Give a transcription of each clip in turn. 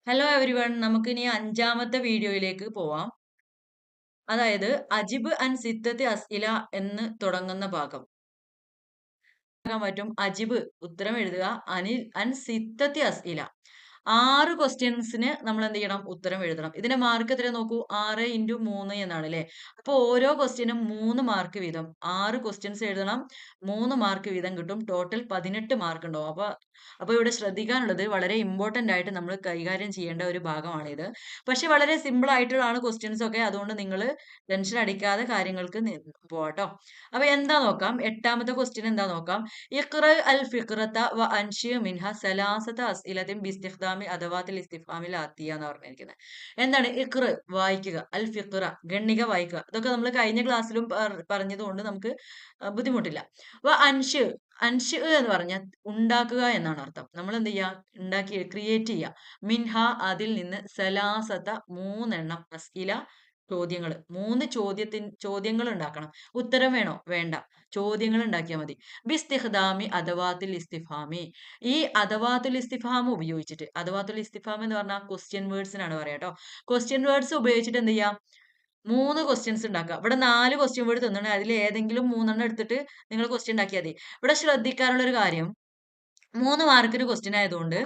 Hello everyone, നമുക്കിനി അഞ്ചാമത്തെ വീഡിയോയിലേക്ക് പോവാം. അതായത് അജിബ് അൻ സിത്തത്തി അസ്ഇല എന്ന് തുടങ്ങുന്ന ഭാഗം പറ്റും. അജിബ് ഉത്തരം എഴുതുക. അനിൽ അൻ സിത്തത്തി അസ്ഇല 6 ക്വസ്റ്റ്യൻസിന് നമ്മൾ എന്ത് ചെയ്യണം? ഉത്തരം എഴുതണം. ഇതിന്റെ മാർക്ക് എത്ര നോക്കൂ, 6x3 എന്നാണ് അല്ലേ? അപ്പൊ ഓരോ ക്വസ്റ്റ്യനും 3 മാർക്ക് വീതം, 6 ക്വസ്റ്റ്യൻസ് എഴുതണം, 3 മാർക്ക് വീതം കിട്ടും. ടോട്ടൽ 18 മാർക്ക് ഉണ്ടാവും. അപ്പൊ ഇവിടെ ശ്രദ്ധിക്കാനുള്ളത്, വളരെ ഇമ്പോർട്ടന്റ് ആയിട്ട് നമ്മൾ കൈകാര്യം ചെയ്യേണ്ട ഒരു ഭാഗമാണിത്. പക്ഷെ വളരെ സിമ്പിൾ ആയിട്ടുള്ളതാണ് ക്വസ്റ്റ്യൻസ് ഒക്കെ. അതുകൊണ്ട് നിങ്ങൾ ടെൻഷൻ അടിക്കാതെ കാര്യങ്ങൾക്ക് പോവാട്ടോ. അപ്പൊ എന്താ നോക്കാം, 8ാമത്തെ ക്വസ്റ്റ്യൻ എന്താ നോക്കാം. ഇഖ്റ അൽ ഫിഖ്റത വ അൻഷി മിൻഹ സലാസത അസ്ഇലത്തിൻ ബിസ്തിഖ്ദാമി അദവാത്തിൽ ഇസ്തിഫാമിൽ ആത്തിയ എന്ന് പറഞ്ഞിരിക്കുന്നത്. എന്താണ് ഇഖ്റ? വായിക്കുക. അൽ ഫിഖ്റ ഗണ്ണിക വായിക്കുക. ഇതൊക്കെ നമ്മൾ കഴിഞ്ഞ ക്ലാസ്സിലും പറഞ്ഞതുകൊണ്ട് നമുക്ക് ബുദ്ധിമുട്ടില്ല. വ അൻഷ്, അൻഷ് എന്ന് പറഞ്ഞാൽ ഉണ്ടാക്കുക എന്നാണ് അർത്ഥം. നമ്മൾ എന്ത് ചെയ്യുക? ഉണ്ടാക്കി ക്രിയേറ്റ് ചെയ്യുക. മിൻഹ അതിൽ നിന്ന് സലാസത 3 എണ്ണം അസ്ഇല ചോദ്യങ്ങൾ, 3 ചോദ്യങ്ങൾ ഉണ്ടാക്കണം. ഉത്തരം വേണോ? വേണ്ട. ചോദ്യങ്ങൾ ഉണ്ടാക്കിയാൽ മതി. ബിസ്തിഖ്ദാമി അദവാത്തിൽ ഇസ്തിഫാമി, ഈ അദവാത്തുൽ ഇസ്തിഫാം ഉപയോഗിച്ചിട്ട്, അദവാത്തുൽ ഇസ്തിഫാം എന്ന് പറഞ്ഞാൽ ക്വസ്റ്റ്യൻ വേർഡ്സിനാണ് പറയാ കേട്ടോ. ക്വസ്റ്റ്യൻ വേർഡ്സ് ഉപയോഗിച്ചിട്ട് എന്ത് ചെയ്യാം? 3 ക്വസ്റ്റ്യൻസ് ഉണ്ടാക്കുക. ഇവിടെ 4 ക്വസ്റ്റ്യൻ വേർഡ് തന്നിട്ടുണ്ട്. അതിൽ ഏതെങ്കിലും 3 എടുത്തിട്ട് നിങ്ങൾ ക്വസ്റ്റ്യൻ ഉണ്ടാക്കിയാൽ മതി. ഇവിടെ ശ്രദ്ധിക്കാനുള്ള ഒരു കാര്യം, 3 മാർക്കിന് ക്വസ്റ്റ്യൻ ആയതുകൊണ്ട്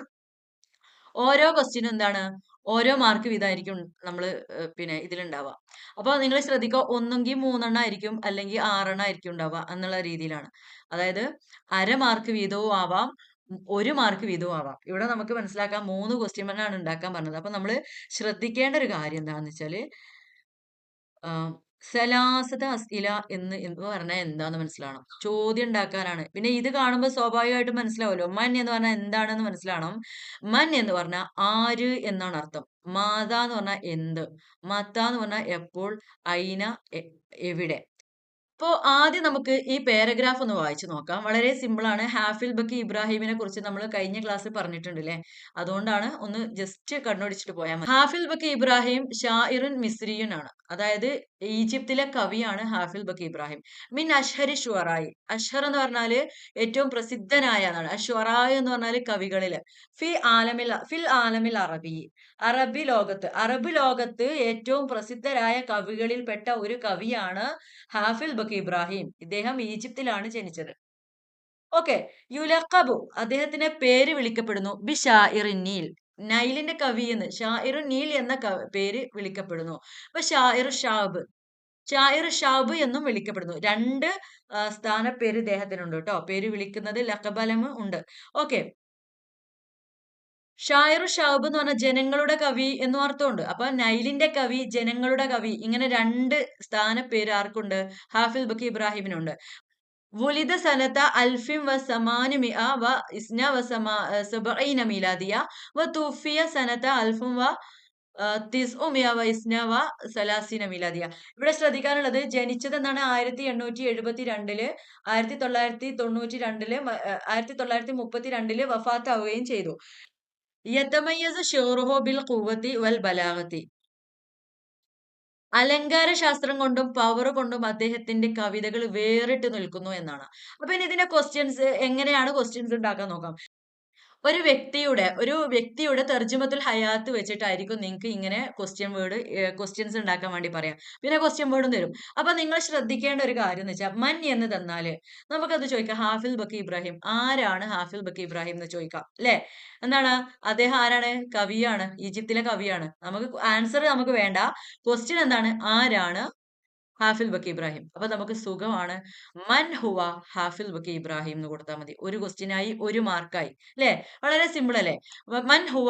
ഓരോ ക്വസ്റ്റ്യനും എന്താണ്, ഓരോ മാർക്ക് വീതമായിരിക്കും നമ്മൾ പിന്നെ ഇതിലുണ്ടാവുക. അപ്പോൾ നിങ്ങൾ ശ്രദ്ധിക്കുക, ഒന്നെങ്കിൽ 3 ആയിരിക്കും, അല്ലെങ്കിൽ 6 ആയിരിക്കും ഉണ്ടാവുക എന്നുള്ള രീതിയിലാണ്. അതായത് അര മാർക്ക് വീതവും ആവാം, 1 മാർക്ക് വീതവും ആവാം. ഇവിടെ നമുക്ക് മനസ്സിലാക്കാം 3 ക്വസ്റ്റ്യൻ ആണ് ഉണ്ടാക്കാൻ പറഞ്ഞത്. അപ്പൊ നമ്മൾ ശ്രദ്ധിക്കേണ്ട ഒരു കാര്യം എന്താണെന്ന് വെച്ചാൽ, സലാസത അസ്ഇല എന്ന് പറഞ്ഞാൽ എന്താന്ന് മനസ്സിലാവണം. ചോദ്യം ഉണ്ടാക്കാനാണ്. പിന്നെ ഇത് കാണുമ്പോൾ സ്വാഭാവികമായിട്ടും മനസ്സിലാവുമല്ലോ, മൻ എന്ന് പറഞ്ഞാൽ എന്താണെന്ന് മനസ്സിലാവണം. മൻ എന്ന് പറഞ്ഞാൽ ആര് എന്നാണ് അർത്ഥം. മാത എന്ന് പറഞ്ഞാൽ എന്ത്, മത്ത എന്ന് പറഞ്ഞാൽ എപ്പോൾ, ഐന എവിടെ. അപ്പോ ആദ്യം നമുക്ക് ഈ പാരഗ്രാഫ് ഒന്ന് വായിച്ചു നോക്കാം. വളരെ സിമ്പിൾ ആണ്. ഹാഫിൽ ബക്കി ഇബ്രാഹിമിനെ കുറിച്ച് നമ്മൾ കഴിഞ്ഞ ക്ലാസ്സിൽ പറഞ്ഞിട്ടുണ്ട് അല്ലേ? അതുകൊണ്ടാണ് ഒന്ന് ജസ്റ്റ് കണ്ണോടിച്ചിട്ട് പോയാൽ മതി. ഹാഫിൽ ബക്കി ഇബ്രാഹിം ഷാഇറുൻ മിസ്രിയുൻ ആണ്. അതായത് ഈജിപ്തിലെ കവിയാണ് ഹാഫിൽ ബക്കി ഇബ്രാഹിം. മിൻ അഷ്ഹരി ഷുവറായി, അഷ്ഹർ എന്ന് പറഞ്ഞാല് ഏറ്റവും പ്രസിദ്ധനായ എന്നാണ്. അഷ്വറായി എന്ന് പറഞ്ഞാല് കവികളില്. ഫിൽ ആലമിൽ അറബി, അറബ് ലോകത്ത് ഏറ്റവും പ്രസിദ്ധരായ കവികളിൽപ്പെട്ട ഒരു കവിയാണ് ഹാഫിൽ ബക്കി ഇബ്രാഹിം. ഇദ്ദേഹം ഈജിപ്തിലാണ് ജനിച്ചത്. ഓക്കെ. യുലഖബു, അദ്ദേഹത്തിന്റെ പേര് വിളിക്കപ്പെടുന്നു. ബി ഷാഇറിൻ നീൽ, നൈലിന്റെ കവി എന്ന്, ഷാഇറുൻ നീൽ എന്ന പേര് വിളിക്കപ്പെടുന്നു. അപ്പൊ ഷാഇർ ഷാബ് എന്നും വിളിക്കപ്പെടുന്നു. 2 സ്ഥാനപ്പേര് ഇദ്ദേഹത്തിനുണ്ട് കേട്ടോ. പേര് വിളിക്കുന്നത് ലഖബലം ഉണ്ട്. ഓക്കെ. ഷായറു ഷാബ് എന്ന് പറഞ്ഞാൽ ജനങ്ങളുടെ കവി എന്നും അർത്ഥമുണ്ട്. അപ്പൊ നൈലിന്റെ കവി, ജനങ്ങളുടെ കവി, ഇങ്ങനെ 2 സ്ഥാനപ്പേര് ആർക്കുണ്ട്? ഹാഫിൽ ബക്കി ഇബ്രാഹിമിനുണ്ട്. വുലിദ സനത അൽഫിൻ വ സമാനുമിഅ വ ഇസ്ന വ സബഈന മീലാദിയ വ തുഫിയ സനത അൽഫും വ തിസ്ഉമിഅ വ ഇസ്ന വ സലാസീന മീലാദിയ. ഇവിടെ ശ്രദ്ധിക്കാനുള്ളത്, ജനിച്ചത് എന്നാണ് 1872, 1992, 1932 വഫാത്താവുകയും ചെയ്തു. യതമയ്യസ് ഷുറുഹു ബിൽ ഖുവ്വത്തി വൽ ബലാഗത്തി, അലങ്കാര ശാസ്ത്രം കൊണ്ടും പവർ കൊണ്ടും അദ്ദേഹത്തിന്റെ കവിതകൾ വേറിട്ട് നിൽക്കുന്നു എന്നാണ്. അപ്പൊ ഇനി ഇതിന്റെ ക്വസ്റ്റ്യൻസ്, എങ്ങനെയാണ് ക്വസ്റ്റ്യൻസ് ഉണ്ടാക്കാൻ നോക്കാം. ഒരു വ്യക്തിയുടെ തർജ്ജമത്തുൽ ഹയാത്ത് വെച്ചിട്ടായിരിക്കും നിങ്ങൾക്ക് ഇങ്ങനെ ക്വസ്റ്റ്യൻസ് ഉണ്ടാക്കാൻ വേണ്ടി പറയാം. പിന്നെ ക്വസ്റ്റ്യൻ വേർഡും തരും. അപ്പൊ നിങ്ങൾ ശ്രദ്ധിക്കേണ്ട ഒരു കാര്യം എന്ന് വെച്ചാൽ, മൻ എന്ന് തന്നാല് നമുക്കത് ചോദിക്കാം, ഹാഫിൽ ബക്കി ഇബ്രാഹിം ആരാണ്? ഹാഫിൽ ബക്കി ഇബ്രാഹിം എന്ന് ചോദിക്കാം അല്ലെ? എന്താണ് അദ്ദേഹം? ആരാണ്? കവിയാണ്, ഈജിപ്തിലെ കവിയാണ്. നമുക്ക് ആൻസർ നമുക്ക് വേണ്ട. ക്വസ്റ്റ്യൻ എന്താണ്? ആരാണ് ഹാഫിൽ ബക്കി ഇബ്രാഹിം? അപ്പൊ നമുക്ക് സുഖമാണ്. മൻ ഹുവ ഹാഫിൽ ബക്കി ഇബ്രാഹിം എന്ന് കൊടുത്താൽ മതി. ഒരു ക്വസ്റ്റ്യനായി, 1 മാർക്കായി അല്ലെ? വളരെ സിമ്പിൾ അല്ലേ? മൻ ഹുവ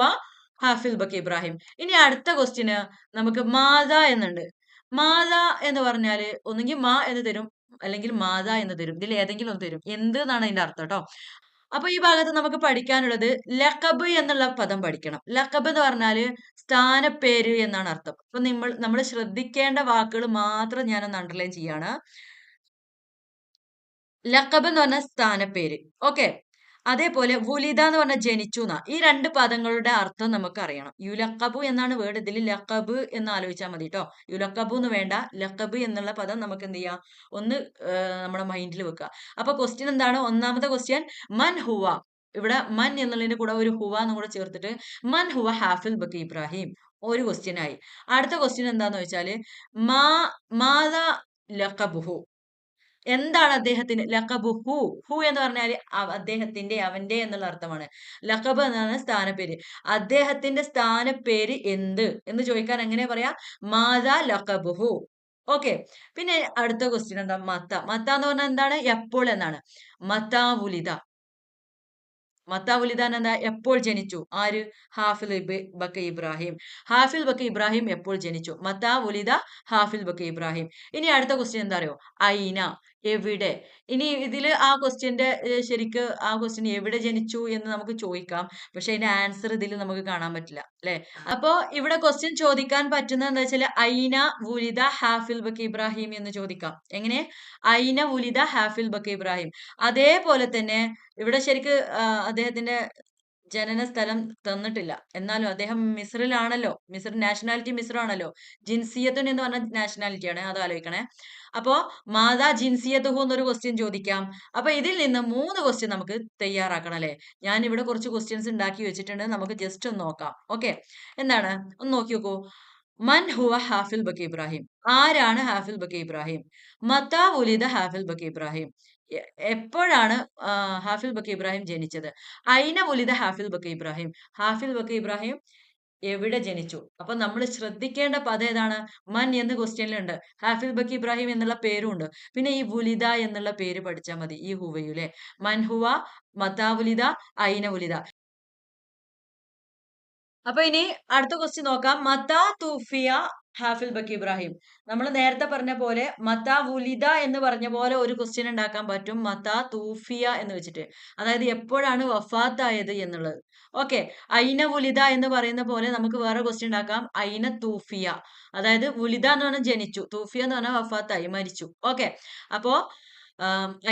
ഹാഫിൽ ബക്കി ഇബ്രാഹിം. ഇനി അടുത്ത ക്വസ്റ്റ്യന് നമുക്ക് മാത എന്നുണ്ട്. മാത എന്ന് പറഞ്ഞാല് ഒന്നുകിൽ മാ എന്ന് തരും, അല്ലെങ്കിൽ മാത എന്ന് തരും. ഇതിൽ ഏതെങ്കിലും ഒന്ന് തരും. എന്ത് എന്നാണ് അതിന്റെ അർത്ഥം കേട്ടോ. അപ്പൊ ഈ ഭാഗത്ത് നമുക്ക് പഠിക്കാനുള്ളത് ലഖബ് എന്നുള്ള പദം പഠിക്കണം. ലഖബ് എന്ന് പറഞ്ഞാല് സ്ഥാനപ്പേര് എന്നാണ് അർത്ഥം. അപ്പൊ നമ്മൾ ശ്രദ്ധിക്കേണ്ട വാക്കുകൾ മാത്രം ഞാനൊന്ന് അണ്ടർലൈൻ ചെയ്യാണ്. ലഖബ് എന്ന് പറഞ്ഞ സ്ഥാനപ്പേര്. ഓക്കെ. അതേപോലെ വുലിദ എന്ന് പറഞ്ഞ ജനിച്ചു എന്നാ. ഈ 2 പദങ്ങളുടെ അർത്ഥം നമുക്ക് അറിയണം. യുലഖബു എന്നാണ് വേർഡ്. ഇതിൽ ലഖബ് എന്ന് ആലോചിച്ചാൽ മതി കേട്ടോ. യുലഖബു എന്ന് വേണ്ട. ലഖബ് എന്നുള്ള പദം നമുക്ക് എന്ത് ചെയ്യാം? ഒന്ന് നമ്മുടെ മൈൻഡിൽ വെക്കുക. അപ്പൊ ക്വസ്റ്റ്യൻ എന്താണ്? ഒന്നാമത്തെ ക്വസ്റ്റ്യൻ, മൻ ഹുവ ഇവിടെ മൻ എന്നുള്ളതിന്റെ കൂടെ ഒരു ഹുവ എന്നും കൂടെ ചേർത്തിട്ട് മൻ ഹുവ ഹാഫിൽ ബക്കി ഇബ്രാഹിം ഒരു ക്വസ്റ്റ്യൻ ആയി. അടുത്ത ക്വസ്റ്റ്യൻ എന്താന്ന് വെച്ചാല് മാ മാതാ ലഖബുഹു, എന്താണ് അദ്ദേഹത്തിന് ലഖബു ഹു, ഹു എന്ന് പറഞ്ഞാല് അദ്ദേഹത്തിന്റെ അവന്റെ എന്നുള്ള അർത്ഥമാണ്. ലഖബ് എന്നാണ് സ്ഥാനപ്പേര്. അദ്ദേഹത്തിന്റെ സ്ഥാനപ്പേര് എന്ത് എന്ന് ചോദിക്കാൻ എങ്ങനെ പറയാ, മാതാ ലഖബുഹു. ഓക്കെ. പിന്നെ അടുത്ത ക്വസ്റ്റ്യൻ എന്താ, മത്ത. മത്ത എന്ന് പറഞ്ഞാൽ എന്താണ്, എപ്പോൾ എന്നാണ്. മത്താ വുലിദ, മത്താവുലിദാൻ എന്താ, എപ്പോൾ ജനിച്ചു. ആര്, ഹാഫിൽ ബക്ക ഇബ്രാഹിം. ഹാഫിൽ ബക്ക ഇബ്രാഹിം എപ്പോൾ ജനിച്ചു. മത്താവുലിദ ഹാഫിൽ ബക്ക ഇബ്രാഹിം. ഇനി അടുത്ത ക്വസ്റ്റ്യൻ എന്താ അറിയോ, ഐന, എവിടെ. ഇനി ഇതില് ആ ക്വസ്റ്റ്യന്റെ ശരിക്ക് ആ ക്വസ്റ്റ്യൻ എവിടെ ജനിച്ചു എന്ന് നമുക്ക് ചോദിക്കാം. പക്ഷെ അതിന്റെ ആൻസർ ഇതിൽ നമുക്ക് കാണാൻ പറ്റില്ല അല്ലെ. അപ്പോ ഇവിടെ ക്വസ്റ്റ്യൻ ചോദിക്കാൻ പറ്റുന്നത് എന്താ വെച്ചാൽ ഐന വുലിദ ഹാഫിൽ ബക്ക ഇബ്രാഹിം എന്ന് ചോദിക്കാം. എങ്ങനെ, ഐന വുലിദ ഹാഫിൽ ബക്ക ഇബ്രാഹിം. അതേപോലെ തന്നെ ഇവിടെ ശരിക്ക് അദ്ദേഹത്തിന്റെ ജനന സ്ഥലം തന്നിട്ടില്ല. എന്നാലും അദ്ദേഹം മിസ്രിലാണല്ലോ. മിസ്ർ നാഷണാലിറ്റി മിസ്ർ ആണല്ലോ. ജിൻസിയത്തുൻ എന്ന് പറഞ്ഞ നാഷണാലിറ്റിയാണ്, അത് ആലോചിക്കണേ. അപ്പോ മാതാ ജിൻസിയത്തുഹു എന്നൊരു ക്വസ്റ്റ്യൻ ചോദിക്കാം. അപ്പൊ ഇതിൽ നിന്ന് 3 ക്വസ്റ്റ്യൻ നമുക്ക് തയ്യാറാക്കണം അല്ലെ. ഞാൻ ഇവിടെ കുറച്ച് ക്വസ്റ്റ്യൻസ് ഉണ്ടാക്കി വെച്ചിട്ടുണ്ട്, നമുക്ക് ജസ്റ്റ് ഒന്ന് നോക്കാം. ഓക്കെ, എന്താണ്, ഒന്ന് നോക്കി നോക്കൂ. മൻ ഹുവ ഹാഫിൽ ബക്കി ഇബ്രാഹിം, ആരാണ് ഹാഫിൽ ബക്കി ഇബ്രാഹിം. മത്താ വുലിദ ഹാഫിൽ ബക്കി ഇബ്രാഹിം, എപ്പോഴാണ് ഹാഫിൽ ബക്കി ഇബ്രാഹിം ജനിച്ചത്. ഐന വുലിദ ഹാഫിൽ ബക്കി ഇബ്രാഹിം, ഹാഫിൽ ബക്കി ഇബ്രാഹിം എവിടെ ജനിച്ചു. അപ്പൊ നമ്മൾ ശ്രദ്ധിക്കേണ്ട പദം ഏതാണ്, മൻ എന്ന് ക്വസ്റ്റ്യനിലുണ്ട്, ഹാഫിൽ ബക്കി ഇബ്രാഹിം എന്നുള്ള പേരും ഉണ്ട്, പിന്നെ ഈ വുലിദ എന്നുള്ള പേര് പഠിച്ചാൽ മതി, ഈ ഹുവയുലെ. മൻ ഹുവ, മത്താ വുലിദ, ഐന വുലിദ. അപ്പൊ ഇനി അടുത്ത ക്വസ്റ്റ്യൻ നോക്കാം. മത്താ തൂഫിയ ഹാഫിൽ ബക്കി ഇബ്രാഹിം. നമ്മൾ നേരത്തെ പറഞ്ഞ പോലെ മത്താ വുലിദ എന്ന് പറഞ്ഞ പോലെ ഒരു ക്വസ്റ്റ്യൻ ഉണ്ടാക്കാൻ പറ്റും, മത്താ തൂഫിയ എന്ന് വെച്ചിട്ട്. അതായത് എപ്പോഴാണ് വഫാത്തായത് എന്നുള്ളത്. ഓക്കെ. ഐന വുലിദ എന്ന് പറയുന്ന പോലെ നമുക്ക് വേറെ ക്വസ്റ്റ്യൻ ഉണ്ടാക്കാം, ഐന തൂഫിയ. അതായത് വുലിദ എന്ന് പറഞ്ഞാൽ ജനിച്ചു, തൂഫിയ എന്ന് പറഞ്ഞാൽ വഫാത്തായി, മരിച്ചു. ഓക്കെ. അപ്പോ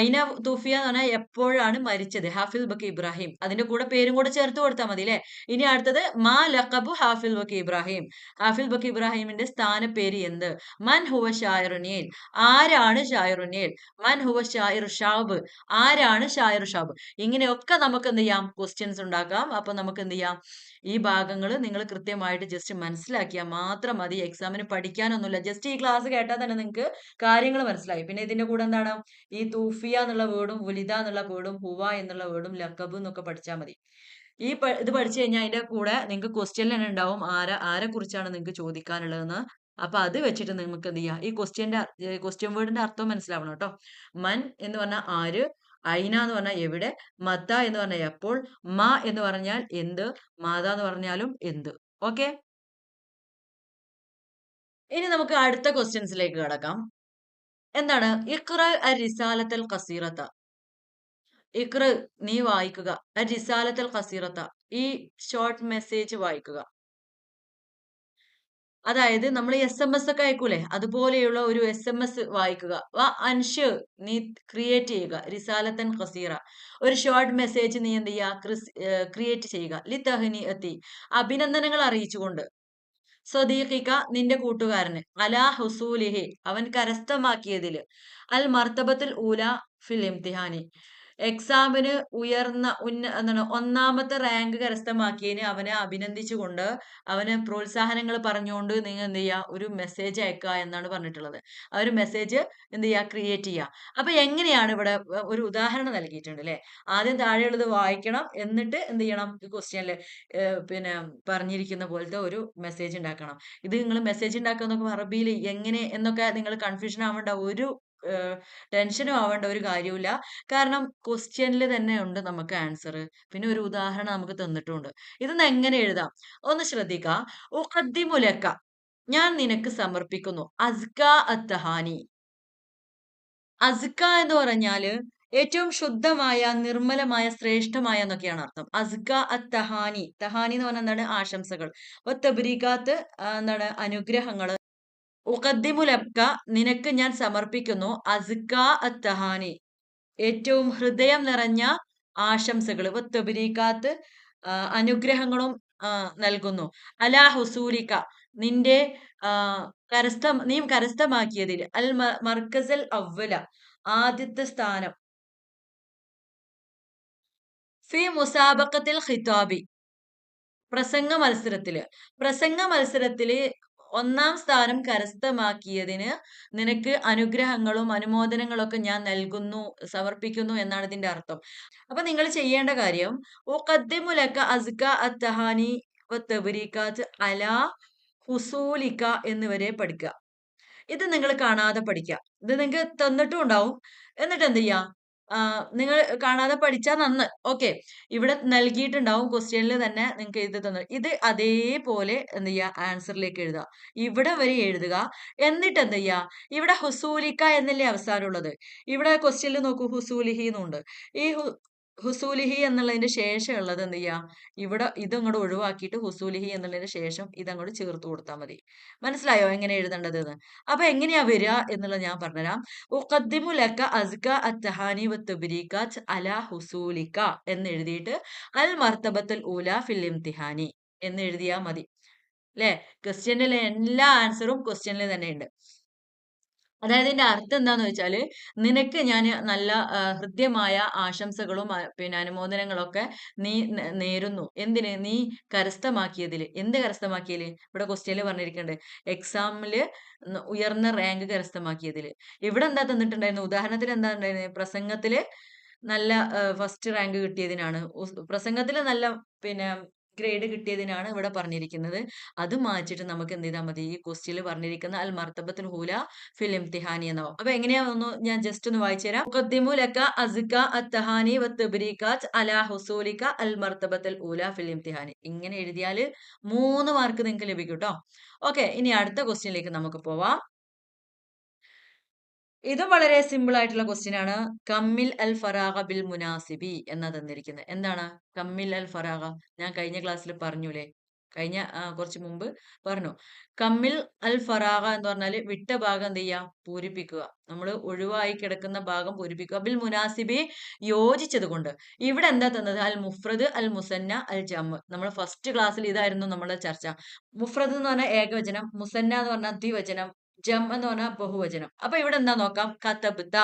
ഐന തൂഫിയ എന്ന് പറഞ്ഞാൽ എപ്പോഴാണ് മരിച്ചത്, ഹാഫിൽ ബക്കി ഇബ്രാഹിം. അതിന്റെ കൂടെ പേരും കൂടെ ചേർത്ത് കൊടുത്താൽ മതി അല്ലെ. ഇനി അടുത്തത് മാ ലഖബു ഹാഫിൽ ബക്കി ഇബ്രാഹിം, ഹാഫിൽ ബക്കി ഇബ്രാഹിമിന്റെ സ്ഥാനപ്പേര് എന്ത്. മൻ ഹുവ ഷായറുനീൽ, ആരാണ് ഷായറുനീൽ. മൻ ഹുവ ഷായിർ ഷാബ്, ആരാണ് ഷായിർ ഷാബ്. ഇങ്ങനെയൊക്കെ നമുക്ക് എന്ത് ചെയ്യാം, ക്വസ്റ്റ്യൻസ് ഉണ്ടാക്കാം. അപ്പൊ നമുക്ക് എന്ത് ചെയ്യാം, ഈ ഭാഗങ്ങൾ നിങ്ങൾ കൃത്യമായിട്ട് ജസ്റ്റ് മനസ്സിലാക്കിയാൽ മാത്രം മതി. എക്സാമിന് പഠിക്കാനൊന്നുമില്ല, ജസ്റ്റ് ഈ ക്ലാസ് കേട്ടാൽ തന്നെ നിങ്ങൾക്ക് കാര്യങ്ങൾ മനസ്സിലായി. പിന്നെ ഇതിന്റെ കൂടെ എന്താണ്, ഈ തൂഫിയ എന്നുള്ള വേർഡും വുലിദ എന്നുള്ള വേർഡും ഹുവ എന്നുള്ള വേർഡും ലക്കബ് എന്നൊക്കെ പഠിച്ചാൽ മതി. ഇത് പഠിച്ചു കഴിഞ്ഞാൽ അതിന്റെ കൂടെ നിങ്ങൾക്ക് ക്വസ്റ്റ്യൻ തന്നെ ഉണ്ടാവും, ആരെ കുറിച്ചാണ് നിങ്ങൾക്ക് ചോദിക്കാനുള്ളതെന്ന്. അപ്പൊ അത് വെച്ചിട്ട് നിങ്ങൾക്ക് എന്ത് ചെയ്യാം, ഈ ക്വസ്റ്റ്യൻ വേർഡിന്റെ അർത്ഥം മനസ്സിലാവണം കേട്ടോ. മൻ എന്ന് പറഞ്ഞാൽ ആര്, ഐന എന്ന് പറഞ്ഞാൽ എവിടെ, മത്ത എന്ന് പറഞ്ഞാൽ എപ്പോൾ, മ എന്ന് പറഞ്ഞാൽ എന്ത്, മാത എന്ന് പറഞ്ഞാലും എന്ത്. ഓക്കെ. ഇനി നമുക്ക് അടുത്ത ക്വസ്റ്റ്യൻസിലേക്ക് കടക്കാം. എന്താണ്, ഇഖ്റ അർ റിസാലത്തൽ ഖസീറത്ത. ഇഖ്റ, നീ വായിക്കുക, അർ റിസാലത്തൽ ഖസീറത്ത, ഈ ഷോർട്ട് മെസ്സേജ് വായിക്കുക. അതായത് നമ്മൾ SMS ഒക്കെ അയക്കൂലേ, അതുപോലെയുള്ള ഒരു SMS വായിക്കുക. അൻഷ്, നീ ക്രിയേറ്റ് ചെയ്യുക, റിസാലത്തൻ ഖസീറ, ഒരു ഷോർട്ട് മെസ്സേജ് നീ എന്ത് ചെയ്യുക, ക്രിയേറ്റ് ചെയ്യുക. ലി തഹ്നി എത്തി, അഭിനന്ദനങ്ങൾ അറിയിച്ചുകൊണ്ട്. സ്വദീഖിക, നിന്റെ കൂട്ടുകാരന്. അലാ ഹുസൂലിഹി, അവൻ കരസ്ഥമാക്കിയതില്. അൽ മർത്തബത്തുൽ ഊല ഫിൽ ഇംതിഹാനി, എക്സാമിന് എന്താണ് ഒന്നാമത്തെ റാങ്ക് കരസ്ഥമാക്കിയതിന് അവനെ അഭിനന്ദിച്ചുകൊണ്ട്, അവന് പ്രോത്സാഹനങ്ങൾ പറഞ്ഞുകൊണ്ട് നിങ്ങൾ എന്ത് ചെയ്യുക, ഒരു മെസ്സേജ് അയക്കുക എന്നാണ് പറഞ്ഞിട്ടുള്ളത്. ആ ഒരു മെസ്സേജ് എന്ത് ചെയ്യുക, ക്രിയേറ്റ് ചെയ്യുക. അപ്പൊ എങ്ങനെയാണ് ഇവിടെ ഒരു ഉദാഹരണം നൽകിയിട്ടുണ്ട് അല്ലെ. ആദ്യം താഴെയുള്ളത് വായിക്കണം, എന്നിട്ട് എന്ത് ചെയ്യണം, ക്വസ്റ്റ്യനില് പിന്നെ പറഞ്ഞിരിക്കുന്ന പോലത്തെ ഒരു മെസ്സേജ് ഉണ്ടാക്കണം. ഇത് നിങ്ങൾ മെസ്സേജ് ഉണ്ടാക്കുക എന്നൊക്കെ അറബിയിൽ എങ്ങനെ എന്നൊക്കെ നിങ്ങൾ കൺഫ്യൂഷൻ ആവേണ്ട ഒരു ടെൻഷനും ആവേണ്ട ഒരു കാര്യമില്ല. കാരണം ക്വസ്റ്റ്യനിൽ തന്നെ ഉണ്ട് നമുക്ക് ആൻസർ. പിന്നെ ഒരു ഉദാഹരണം നമുക്ക് തന്നിട്ടുണ്ട്. ഇതൊന്ന് എങ്ങനെ എഴുതാം, ഒന്ന് ശ്രദ്ധിക്കുക. ഉഖദ്ദിമുലക്ക, ഞാൻ നിനക്ക് സമർപ്പിക്കുന്നു. അസ്ക അത്തഹാനി, അസ്ക എന്ന് പറഞ്ഞാല് ഏറ്റവും ശുദ്ധമായ, നിർമ്മലമായ, ശ്രേഷ്ഠമായ എന്നൊക്കെയാണ് അർത്ഥം. അസ്ക അത്തഹാനി, തഹാനി എന്ന് പറഞ്ഞാൽ എന്താണ്, ആശംസകൾ. തബ്രീകാത്ത് എന്താണ്, അനുഗ്രഹങ്ങള്. ഉഖദ്ദിമുലക്ക, നിനക്ക് ഞാൻ സമർപ്പിക്കുന്നു. അസ്ക അത്തഹാനി, ഏറ്റവും ഹൃദയം നിറഞ്ഞ ആശംസകൾ. തബ്രീകാത്ത്, അനുഗ്രഹങ്ങളും നൽകുന്നു. അലാ ഹുസൂലിക, നിന്റെ നീ കരസ്ഥമാക്കിയതിൽ. അൽ മർക്കസൽ അവ്വല, ആദ്യത്തെ സ്ഥാനം. ഫി മുസാബഖത്തിൽ ഖിതാബി, പ്രസംഗ മത്സരത്തില് ഒന്നാം സ്ഥാനം കരസ്ഥമാക്കിയതിന് നിനക്ക് അനുഗ്രഹങ്ങളും അനുമോദനങ്ങളും ഒക്കെ ഞാൻ നൽകുന്നു, സമർപ്പിക്കുന്നു എന്നാണ് ഇതിന്റെ അർത്ഥം. അപ്പൊ നിങ്ങൾ ചെയ്യേണ്ട കാര്യം, ഉഖദ്ദിമു ലക അസ്ക അത്തഹാനി വത്തബ്രീകാത്ത് അലാ ഹുസൂലിക എന്നിവരെ പഠിക്കുക. ഇത് നിങ്ങൾ കാണാതെ പഠിക്കുക. ഇത് നിങ്ങൾക്ക് തന്നിട്ടും ഉണ്ടാവും. എന്നിട്ട് എന്ത് ചെയ്യാ? നിങ്ങൾ കാണാതെ പഠിച്ചാ നന്ന്. ഓക്കെ. ഇവിടെ നൽകിയിട്ടുണ്ടാവും ക്വസ്റ്റ്യനിൽ തന്നെ നിങ്ങൾക്ക് എഴുതി തന്നു. ഇത് അതേപോലെ എന്ത് ചെയ്യുക? ആൻസറിലേക്ക് എഴുതുക. ഇവിടെ വരെ എഴുതുക. എന്നിട്ട് എന്ത് ചെയ്യുക? ഇവിടെ ഹുസൂലിക്ക എന്നല്ലേ അവസാനമുള്ളത്. ഇവിടെ ക്വസ്റ്റ്യനിൽ നോക്കൂ, ഹുസൂലിഹി എന്നുണ്ട്. ഈ ഹുസൂലിഹി എന്നുള്ളതിന്റെ ശേഷം ഉള്ളത് എന്ത് ചെയ്യാ? ഇവിടെ ഇതങ്ങോട്ട് ഒഴിവാക്കിയിട്ട് ഹുസൂലിഹി എന്നുള്ളതിന് ശേഷം ഇതങ്ങോട്ട് ചേർത്ത് കൊടുത്താൽ മതി. മനസ്സിലായോ എങ്ങനെ എഴുതേണ്ടത് എന്ന്? അപ്പൊ എങ്ങനെയാ വരിക എന്നുള്ളത് ഞാൻ പറഞ്ഞുതരാം. ഉഖദ്ദിമു ലക അസ്ക അത്തഹാനി വത്തബ്രീകാത്ത് അലാ ഹുസൂലിക എന്ന് എഴുതിയിട്ട് അൽ മർത്തബത്തുൽ ഊല ഫിൽ ഇംതിഹാനി എന്ന് എഴുതിയാ മതി. അല്ലെ? ക്വസ്റ്റ്യനിലെ എല്ലാ ആൻസറും ക്വസ്റ്റ്യനിൽ തന്നെ ഉണ്ട്. അതായത് ഇതിന്റെ അർത്ഥം എന്താന്ന് വെച്ചാല്, നിനക്ക് ഞാൻ നല്ല ഹൃദ്യമായ ആശംസകളും പിന്നെ അനുമോദനങ്ങളൊക്കെ നീ നേരുന്നു. എന്തിന്? നീ കരസ്ഥമാക്കിയതില്. എന്ത് കരസ്ഥമാക്കിയതില്? ഇവിടെ ക്വസ്റ്റ്യനിൽ പറഞ്ഞിരിക്കുന്നുണ്ട്, എക്സാമില് ഉയർന്ന റാങ്ക് കരസ്ഥമാക്കിയതില്. ഇവിടെ എന്താ തന്നിട്ടുണ്ടായിരുന്നു? ഉദാഹരണത്തിന് എന്താ ഉണ്ടായിരുന്നത്? പ്രസംഗത്തില് നല്ല ഫസ്റ്റ് റാങ്ക് കിട്ടിയതിനാണ്. പ്രസംഗത്തില് നല്ല പിന്നെ ഗ്രേഡ് കിട്ടിയതിനാണ് ഇവിടെ പറഞ്ഞിരിക്കുന്നത്. അത് മാറ്റിയിട്ട് നമുക്ക് എന്ത് ചെയ്താൽ മതി? ഈ ക്വസ്റ്റ്യനിൽ പറഞ്ഞിരിക്കുന്ന അൽ മർത്തബത്തുൽ ഊല ഫിൽ ഇംതിഹാനി എന്നാവും. അപ്പൊ എങ്ങനെയാ ഞാൻ ജസ്റ്റ് ഒന്ന് വായിച്ചു തരാം. ഉഖദ്ദിമു ലക അസ്ക അത്തഹാനി വത്തബ്രീകാത്ത് അലാ ഹുസൂലിക അൽ മർത്തബത്തുൽ ഊല ഫിൽ ഇംതിഹാനി. ഇങ്ങനെ എഴുതിയാല് 3 മാർക്ക് നിങ്ങൾക്ക് ലഭിക്കും ട്ടോ. ഓക്കെ, ഇനി അടുത്ത ക്വസ്റ്റ്യനിലേക്ക് നമുക്ക് പോവാം. ഇതും വളരെ സിമ്പിൾ ആയിട്ടുള്ള ക്വസ്റ്റ്യൻ ആണ്. കമ്മിൽ അൽ ഫറാഗ ബിൽ മുനാസിബി എന്നാ തന്നിരിക്കുന്നത്. എന്താണ് കമ്മിൽ അൽ ഫറാഗ? ഞാൻ കഴിഞ്ഞ ക്ലാസ്സിൽ പറഞ്ഞുല്ലേ, കഴിഞ്ഞ കുറച്ച് മുമ്പ് പറഞ്ഞു. കമ്മിൽ അൽ ഫറാഗ എന്ന് പറഞ്ഞാല് വിട്ട ഭാഗം എന്ത് ചെയ്യാ? പൂരിപ്പിക്കുക. നമ്മൾ ഒഴിവായി കിടക്കുന്ന ഭാഗം പൂരിപ്പിക്കുക. ബിൽ മുനാസിബി, യോജിച്ചത് കൊണ്ട്. ഇവിടെ എന്താ തന്നത്? അൽ മുഫ്രദ്, അൽ മുസന്ന, അൽ ജം. നമ്മൾ ഫസ്റ്റ് ക്ലാസ്സിൽ ഇതായിരുന്നു നമ്മുടെ ചർച്ച. മുഫ്രദ് എന്ന് പറഞ്ഞാൽ ഏകവചനം, മുസന്ന എന്ന് പറഞ്ഞാൽ ദ്വിവചനം, ജം എന്ന് പറഞ്ഞാൽ ബഹുവചനം. അപ്പൊ ഇവിടെ എന്താ നോക്കാം? കതബ്ത.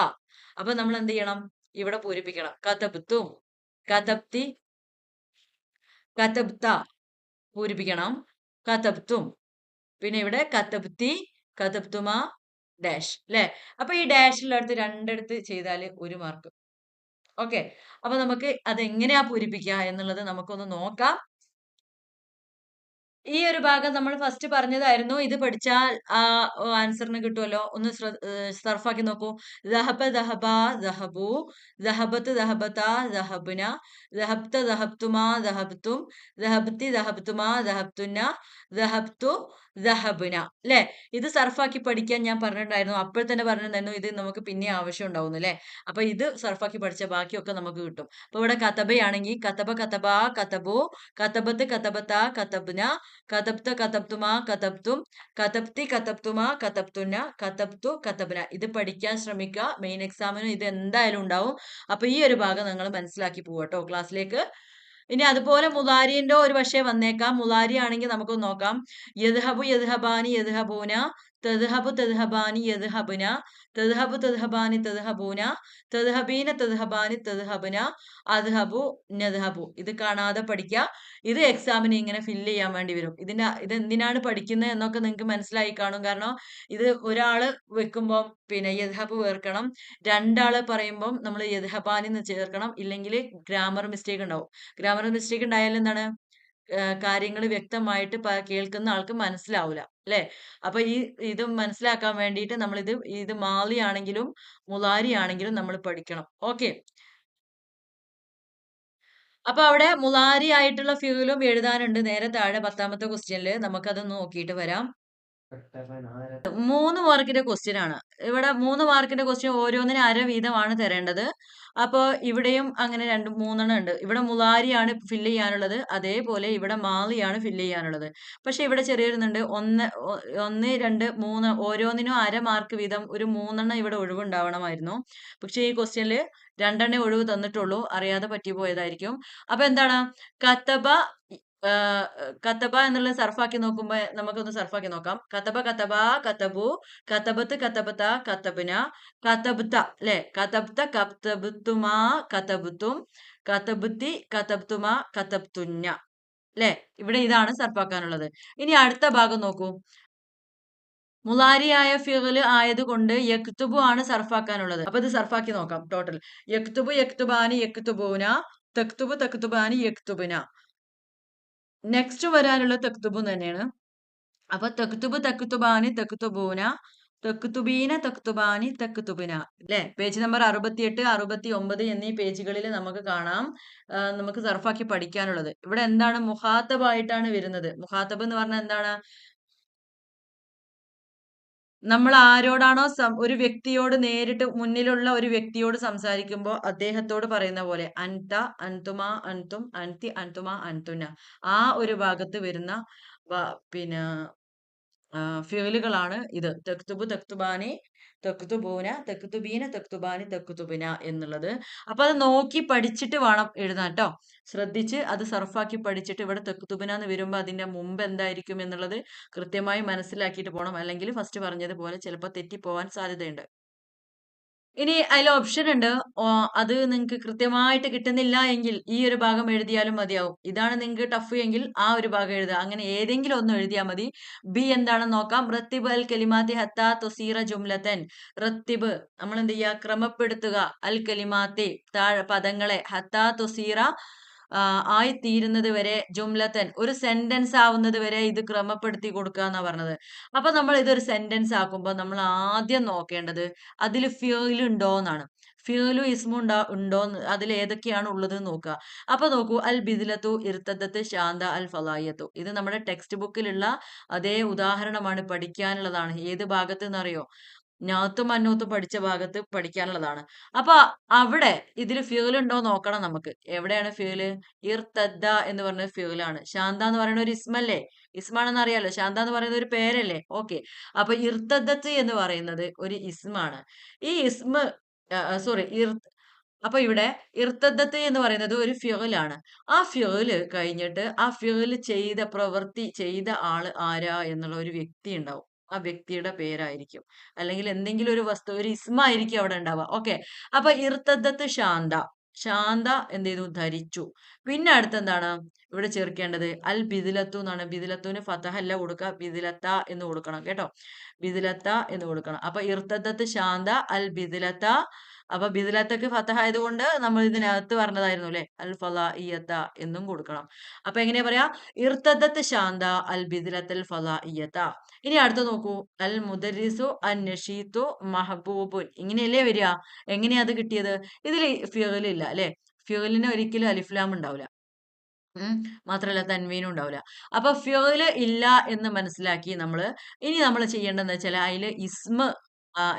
അപ്പൊ നമ്മൾ എന്ത് ചെയ്യണം? ഇവിടെ പൂരിപ്പിക്കണം. കതബ്തും, കതബ്തി, കതബ്ത പൂരിപ്പിക്കണം. കതബ്തും. പിന്നെ ഇവിടെ കതബ്തി, കതബ്തുമ, ഡാഷ്. അല്ലെ? അപ്പൊ ഈ ഡാഷിലുള്ള അടുത്ത് രണ്ടിടത്ത് ചെയ്താൽ 1 മാർക്ക്. ഓക്കെ. അപ്പൊ നമുക്ക് അത് എങ്ങനെയാ പൂരിപ്പിക്കുക എന്നുള്ളത് നമുക്കൊന്ന് നോക്കാം. ഈ ഒരു ഭാഗം നമ്മൾ ഫസ്റ്റ് പറഞ്ഞതായിരുന്നു. ഇത് പഠിച്ചാൽ ആൻസറിന് കിട്ടുമല്ലോ. ഒന്ന് സർഫാക്കി നോക്കൂ. ദഹബ ദഹബ ദഹബു, ദഹബത്ത് ദഹബത ദഹബുന, ദഹബ്ത ദഹബ്തുമാ ദഹബ്തും, ദഹബ്തി ദഹബ്തുമാ ദഹബ്തുന്ന, ദഹബ്തു ദഹബുന. അല്ലെ? ഇത് സർഫാക്കി പഠിക്കാൻ ഞാൻ പറഞ്ഞിട്ടുണ്ടായിരുന്നു. അപ്പോൾ തന്നെ പറഞ്ഞിട്ടുണ്ടായിരുന്നു ഇത് നമുക്ക് പിന്നെ ആവശ്യം ഉണ്ടാവുന്നു അല്ലെ? അപ്പൊ ഇത് സർഫാക്കി പഠിച്ച ബാക്കിയൊക്കെ നമുക്ക് കിട്ടും. അപ്പൊ ഇവിടെ കതബയാണെങ്കിൽ കതബ കതബ കതബു, കതബത്ത് കതബത കതബ്ന, കതബ്ത കതബ്തുമാ കതബ്തും, കതബ്തി കതബ്തുമാ കതബ്തുന്ന, കതബ്തു കതബ്ന. ഇത് പഠിക്കാൻ ശ്രമിക്കുക. മെയിൻ എക്സാമിനും ഇത് എന്തായാലും ഉണ്ടാവും. അപ്പൊ ഈ ഒരു ഭാഗം നിങ്ങൾ മനസ്സിലാക്കി പോവാട്ടോ ക്ലാസ്സിലേക്ക്. ഇനി അതുപോലെ മുലാരിന്റെ ഒരു പക്ഷേ വന്നേക്കാം. മുലാരി ആണെങ്കിൽ നമുക്ക് നോക്കാം. യദ്ഹബു യദ്ഹബാനി യദ്ഹബൂന, തദ്ഹബു തദ്ഹബാനി യദ്ഹബുന, തദ്ഹബു തദ്ഹബാനി തദ്ഹബൂന, തദ്ഹബീന തദ്ഹബാനി തദ്ഹബുന, അദ്ഹബു നദ്ഹബു. ഇത് കാണാതെ പഠിക്കുക. ഇത് എക്സാമിന് ഇങ്ങനെ ഫില്ല് ചെയ്യാൻ വേണ്ടി വരും. ഇത് എന്തിനാണ് പഠിക്കുന്നത് എന്നൊക്കെ നിങ്ങൾക്ക് മനസ്സിലായി കാണും. കാരണം ഇത് ഒരാള് വെക്കുമ്പോൾ പിന്നെ യദ്ഹബ് ചേർക്കണം, രണ്ടാള് പറയുമ്പോൾ നമ്മൾ യദ്ഹബാനി എന്ന് ചേർക്കണം. ഇല്ലെങ്കിൽ ഗ്രാമർ മിസ്റ്റേക്ക് ഉണ്ടാവും. ഗ്രാമർ മിസ്റ്റേക്ക് ഉണ്ടായാൽ എന്താണ്? കാര്യങ്ങൾ വ്യക്തമായിട്ട് കേൾക്കുന്ന ആൾക്ക് മനസ്സിലാവില്ല. അല്ലെ? അപ്പൊ ഇത് മനസ്സിലാക്കാൻ വേണ്ടിയിട്ട് നമ്മൾ ഇത് മാലി ആണെങ്കിലും മുലാരി ആണെങ്കിലും നമ്മൾ പഠിക്കണം. ഓക്കെ. അപ്പൊ അവിടെ മുലാരി ആയിട്ടുള്ള ഫ്യൂലും എഴുതാനുണ്ട് നേരെ താഴെ 10ാമത്തെ ക്വസ്റ്റ്യനിൽ. നമുക്കത് നോക്കിയിട്ട് വരാം. 3 മാർക്കിന്റെ ക്വസ്റ്റ്യൻ ആണ്. ഇവിടെ 3 മാർക്കിന്റെ ക്വസ്റ്റ്യൻ ഓരോന്നിനും 1/2 വീതമാണ് തരേണ്ടത്. അപ്പൊ ഇവിടെയും അങ്ങനെ 3 ഉണ്ട്. ഇവിടെ മുലാരിയാണ് ഫില്ല് ചെയ്യാനുള്ളത്. അതേപോലെ ഇവിടെ മാലിയാണ് ഫില്ല് ചെയ്യാനുള്ളത്. പക്ഷെ ഇവിടെ ചെറിയൊരുന്നുണ്ട്. 1, 2, 3 ഓരോന്നിനും 1/2 മാർക്ക് വീതം ഒരു 3 ഇവിടെ ഒഴിവുണ്ടാവണമായിരുന്നു. പക്ഷെ ഈ ക്വസ്റ്റ്യനിൽ 2 ഒഴിവ് തന്നിട്ടുള്ളൂ. അറിയാതെ പറ്റിപ്പോയതായിരിക്കും. അപ്പൊ എന്താണ്? കതബ കത്തബ എന്നുള്ള സർഫാക്കി നോക്കുമ്പോ നമുക്കൊന്ന് സർഫാക്കി നോക്കാം. കത്തബ കത്തബ കത്തബു കത്തബത്ത് കത്തബത്ത കത്തബിന കത്തബത്ത അല്ലെ കത്തബ്ത കത്തബത്തുമാ കത്തബത്തും കത്തബുത്തി കത്തബത്തുമാ കത്തബത്തുഞ്ഞ അല്ലെ. ഇവിടെ ഇതാണ് സർഫാക്കാനുള്ളത്. ഇനി അടുത്ത ഭാഗം നോക്കൂ. മുലാരിയായ ഫിഅല് ആയതുകൊണ്ട് യക്തുബു ആണ് സർഫാക്കാനുള്ളത്. അപ്പൊ ഇത് സർഫാക്കി നോക്കാം. ടോട്ടൽ യക്തുബു യക്തുബാനി യക്തുബൂന തക്തുബു തക്തുബാനി യക്തുബിന. നെക്സ്റ്റ് വരാനുള്ള തക്തുബു തന്നെയാണ്. അപ്പൊ തക്തുബു തക്തുബാനി തക്തുബൂന തക്തുബീന തക്തുബാനി തക്തുബിന അല്ലെ. പേജ് നമ്പർ 68, 69 എന്നീ പേജുകളിൽ നമുക്ക് കാണാം നമുക്ക് സർഫാക്കി പഠിക്കാനുള്ളത്. ഇവിടെ എന്താണ് മുഖാത്തബായിട്ടാണ് വരുന്നത്. മുഖാത്തബ് എന്ന് പറഞ്ഞാൽ എന്താണ്? നമ്മൾ ആരോടാണോ ഒരു വ്യക്തിയോട് നേരിട്ട് മുന്നിലുള്ള ഒരു വ്യക്തിയോട് സംസാരിക്കുമ്പോൾ അദ്ദേഹത്തോട് പറയുന്ന പോലെ അൻത അൻതുമ അൻതും അൻതി അൻതുമ അൻതുന ആ ഒരു ഭാഗത്ത് വരുന്ന പിന്നെ ഫിയലുകളാണ് ഇത്. തെക്തുബു തെക്തുബാനി തെക്തുബൂന തെക്തുബീന തെക്തുബാനി തെക്തുബിന എന്നുള്ളത്. അപ്പൊ അത് നോക്കി പഠിച്ചിട്ട് വേണം എഴുതാൻ കേട്ടോ. ശ്രദ്ധിച്ച് അത് സർഫാക്കി പഠിച്ചിട്ട് ഇവിടെ തെക്തുബിന എന്ന് വരുമ്പോ അതിന്റെ മുമ്പ് എന്തായിരിക്കും എന്നുള്ളത് കൃത്യമായി മനസ്സിലാക്കിയിട്ട് പോകണം. അല്ലെങ്കിൽ ഫസ്റ്റ് പറഞ്ഞതുപോലെ ചിലപ്പോൾ തെറ്റിപ്പോവാൻ സാധ്യതയുണ്ട്. ഇനി അതിൽ ഓപ്ഷൻ ഉണ്ട്. അത് നിങ്ങൾക്ക് കൃത്യമായിട്ട് കിട്ടുന്നില്ല എങ്കിൽ ഈ ഒരു ഭാഗം എഴുതിയാലും മതിയാവും. ഇതാണ് നിങ്ങൾക്ക് ടഫ് എങ്കിൽ ആ ഒരു ഭാഗം എഴുതുക. അങ്ങനെ ഏതെങ്കിലും ഒന്ന് എഴുതിയാൽ മതി. ബി എന്താണെന്ന് നോക്കാം. റത്തിബ് അൽ കലിമാത്തി ഹത്താ തുസീറ ജുംലത്തൻ. റത്തിബ് നമ്മൾ എന്ത് ചെയ്യുക? ക്രമപ്പെടുത്തുക. അൽ കലിമാത്തി പദങ്ങളെ ഹത്താ തുസീറ ആയി തീരുന്നത് വരെ ജുംലത്തൻ ഒരു സെന്റൻസ് ആവുന്നത് വരെ ഇത് ക്രമപ്പെടുത്തി കൊടുക്കുക എന്നാ പറഞ്ഞത്. അപ്പൊ നമ്മൾ ഇതൊരു സെന്റൻസ് ആക്കുമ്പോൾ നമ്മൾ ആദ്യം നോക്കേണ്ടത് അതിൽ ഫിയൽ ഉണ്ടോ എന്നാണ്. ഫിയലും ഇസ്മും ഉണ്ടോ അതിൽ ഏതൊക്കെയാണ് ഉള്ളത് നോക്കുക. അപ്പൊ നോക്കൂ. അൽ ബിദിലത്തു ഇർത്തദത്ത് ശാന്ത അൽ ഫലായത്തു. ഇത് നമ്മുടെ ടെക്സ്റ്റ് ബുക്കിലുള്ള അതേ ഉദാഹരണമാണ്. പഠിക്കാനുള്ളതാണ്. ഏത് ഭാഗത്ത് എന്നറിയോ? നാത്തും അന്നൂത്തും പഠിച്ച ഭാഗത്ത് പഠിക്കാനുള്ളതാണ്. അപ്പൊ അവിടെ ഇതിൽ ഫ്യൂൽ ഉണ്ടോ നോക്കണം നമുക്ക്. എവിടെയാണ് ഫ്യൂല്? ഇർത്തദ്ദ എന്ന് പറഞ്ഞ ഫ്യൂലാണ്. ശാന്ത എന്ന് പറയുന്ന ഒരു ഇസ്മല്ലേ? ഇസ്മാണെന്ന് അറിയാലോ. ശാന്ത എന്ന് പറയുന്നത് ഒരു പേരല്ലേ? ഓക്കെ. അപ്പൊ ഇർത്തദ്ദത്ത് എന്ന് പറയുന്നത് ഒരു ഇസ്മാണ്. ഈ ഇസ്മ സോറി അപ്പൊ ഇവിടെ ഇർത്തദ്ദത്ത് എന്ന് പറയുന്നത് ഒരു ഫ്യൂലാണ്. ആ ഫ്യൂല് കഴിഞ്ഞിട്ട് ആ ഫ്യൂല് ചെയ്ത പ്രവൃത്തി ചെയ്ത ആള് ആരാ എന്നുള്ള ഒരു വ്യക്തി ഉണ്ടാവും. ആ വ്യക്തിയുടെ പേരായിരിക്കും. അല്ലെങ്കിൽ എന്തെങ്കിലും ഒരു വസ്തു ഒരു ഇസ്മായിരിക്കും അവിടെ ഉണ്ടാവുക. ഓക്കെ. അപ്പൊ ഇർത്തദ്ദത്ത് ശാന്ത. ശാന്ത എന്ത് ചെയ്തു? ധരിച്ചു. പിന്നെ അടുത്തെന്താണ് ഇവിടെ ചേർക്കേണ്ടത്? അൽ ബിദിലത്തു എന്നാണ്. ബിദിലത്തുവിന് ഫതഹല്ല കൊടുക്കുക. ബിദിലത്ത എന്ന് കൊടുക്കണം കേട്ടോ. ബിദിലത്ത എന്ന് കൊടുക്കണം. അപ്പൊ ഇർത്തദ്ദത്ത് ശാന്ത അൽ ബിദിലത്ത. അപ്പൊ ബിദിലത്തക്ക് ഫതഹ ആയതുകൊണ്ട് നമ്മൾ ഇതിനകത്ത് പറഞ്ഞതായിരുന്നു അല്ലെ. അൽ ഫലാഇയത്ത എന്നും കൊടുക്കണം. അപ്പൊ എങ്ങനെയാ പറയാ? ഇർത്തദ്ദത്ത് ശാന്ത അൽ ബിദിലത്തൽ ഫലാഇയത്ത. ഇനി അടുത്ത നോക്കൂ. അൽ മുദരിസു അൻ നഷീത്തു മഹബൂബുൻ. ഇങ്ങനെയല്ലേ വരിക? എങ്ങനെയാ അത് കിട്ടിയത്? ഇതിൽ ഫിയലില്ല അല്ലെ. ഫിയലിന് ഒരിക്കലും അലിഫ്ലാം ഉണ്ടാവില്ല. മാത്രല്ല തൻവീനും ഉണ്ടാവില്ല. അപ്പൊ ഫ്യൂല് ഇല്ല എന്ന് മനസ്സിലാക്കി നമ്മള് ഇനി നമ്മൾ ചെയ്യേണ്ടതെന്ന് വെച്ചാൽ അതില് ഇസ്മ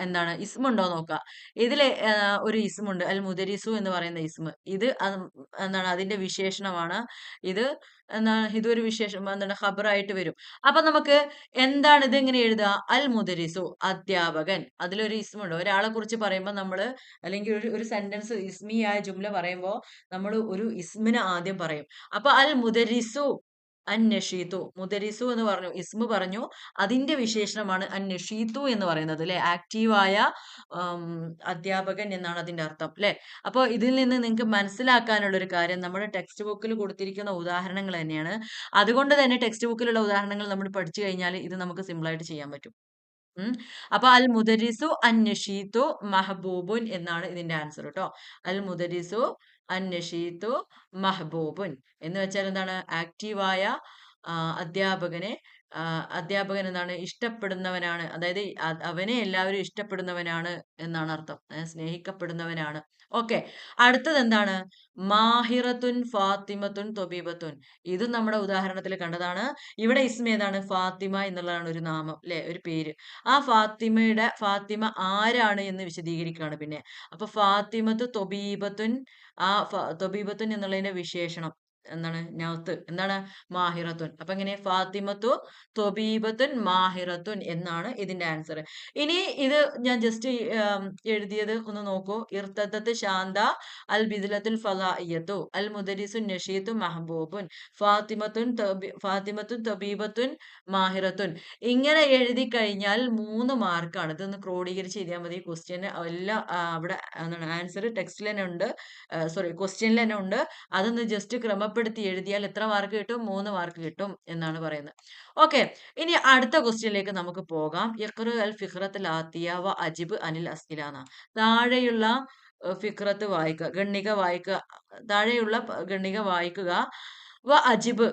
എന്താണ് ഇസ്മ ഉണ്ടോ നോക്കുക. ഇതില് ഒരു ഇസ്മുണ്ട്. അൽ മുദരിസു എന്ന് പറയുന്ന ഇസ്മ. ഇത് എന്താണ് അതിന്റെ വിശേഷണമാണ്. ഇത് എന്താണ് ഇതൊരു വിശേഷം എന്താണ് ഖബറായിട്ട് വരും. അപ്പൊ നമുക്ക് എന്താണ് ഇത് എങ്ങനെ എഴുതുക? അൽ മുദരിസു അധ്യാപകൻ. അതിലൊരു ഇസ്മുണ്ട്. ഒരാളെ കുറിച്ച് പറയുമ്പോൾ നമ്മള് അല്ലെങ്കിൽ ഒരു സെന്റൻസ് ഇസ്മിയായ ജുംല പറയുമ്പോൾ നമ്മൾ ഒരു ഇസ്മിനെ ആദ്യം പറയും. അപ്പൊ അൽ മുദരിസു അന്നഷീത്തു. മുദരിസു എന്ന് പറഞ്ഞു. ഇസ്മു പറഞ്ഞു. അതിന്റെ വിശേഷണമാണ് അന്നഷീത്തു എന്ന് പറയുന്നത് അല്ലെ. ആക്റ്റീവായ അധ്യാപകൻ എന്നാണ് അതിന്റെ അർത്ഥം അല്ലെ. അപ്പൊ ഇതിൽ നിന്ന് നിങ്ങൾക്ക് മനസ്സിലാക്കാനുള്ള ഒരു കാര്യം നമ്മുടെ ടെക്സ്റ്റ് ബുക്കിൽ കൊടുത്തിരിക്കുന്ന ഉദാഹരണങ്ങൾ തന്നെയാണ്. അതുകൊണ്ട് തന്നെ ടെക്സ്റ്റ് ബുക്കിലുള്ള ഉദാഹരണങ്ങൾ നമ്മൾ പഠിച്ചു കഴിഞ്ഞാൽ ഇത് നമുക്ക് സിമ്പിൾ ആയിട്ട് ചെയ്യാൻ പറ്റും. അപ്പൊ അൽ മുദരിസു അന്നഷീത്തു മഹബൂബുൻ എന്നാണ് ഇതിന്റെ ആൻസർ കേട്ടോ. അൽ മുദരിസു അന്നഷീത്തു മഹബൂബുൻ എന്ന് വെച്ചാൽ എന്താണ്? ആക്റ്റീവായ അധ്യാപകനെ അധ്യാപകൻ എന്താണ്? ഇഷ്ടപ്പെടുന്നവനാണ്. അതായത് അവനെ എല്ലാവരും ഇഷ്ടപ്പെടുന്നവനാണ് എന്നാണ് അർത്ഥം. സ്നേഹിക്കപ്പെടുന്നവനാണ്. ഓക്കെ. അടുത്തത് എന്താണ്? മാഹിറത്തുൻ ഫാത്തിമത്തുൻ തൊബീബത്തുൻ. ഇതും നമ്മുടെ ഉദാഹരണത്തിൽ കണ്ടതാണ്. ഇവിടെ ഇസ്മ ഏതാണ്? ഫാത്തിമ എന്നുള്ളതാണ് ഒരു നാമം അല്ലെ, ഒരു പേര്. ആ ഫാത്തിമ ആരാണ് എന്ന് വിശദീകരിക്കുകയാണ് പിന്നെ. അപ്പൊ ഫാത്തിമത്ത് തൊബീബത്തുൻ തൊബീബത്തുൻ എന്നുള്ളതിന്റെ വിശേഷണം എന്താണ് നൗത്ത് എന്താണ് മാഹിറത്തുൻ. അപ്പൊ എങ്ങനെ ഫാത്തിമത്തു തൊബീബത്തുൻ മാഹിറത്തുൻ എന്നാണ് ഇതിന്റെ ആൻസർ. ഇനി ഇത് ഞാൻ ജസ്റ്റ് എഴുതിയത് ഒന്ന് നോക്കൂ. ഇർത്തദത്ത് ശാന്ത അൽ ബിദ്ലത്തുൽ ഫലാഇയ്യത്തു അൽ മുദരിസുൻ നഷീത്തു മഹബൂബുൻ ഫാത്തിമത്തുൻ തൊബീബത്തുൻ മാഹിറത്തുൻ. ഇങ്ങനെ എഴുതി കഴിഞ്ഞാൽ 3 മാർക്കാണ്. ഇതൊന്ന് ക്രോഡീകരിച്ച് എഴുതിയാൽ മതി. ക്വസ്റ്റ്യൻ എല്ലാം അവിടെ എന്താണ് ആൻസർ ടെക്സ്റ്റിൽ തന്നെ ഉണ്ട്, സോറി ക്വസ്റ്റ്യനിൽ തന്നെ ഉണ്ട്. അതൊന്ന് ജസ്റ്റ് ക്രമപ്പെടുത്തി എഴുതിയാൽ എത്ര മാർക്ക് കിട്ടും? 3 മാർക്ക് കിട്ടും എന്നാണ് പറയുന്നത്. ഓക്കെ, ഇനി അടുത്ത ക്വസ്റ്റ്യനിലേക്ക് നമുക്ക് പോകാം. യഖ്റു അൽ ഫിഖ്റത്തുൽ ആത്തിയ വ അജിബ് അനിൽ അസ്ഇലാന. താഴെയുള്ള ഫിഖ്റത്ത് വായിക്കുക, ഗണ്ണിക വായിക്കുക. താഴെയുള്ള ഗണ്ണിക വായിക്കുക. വ അജിബ്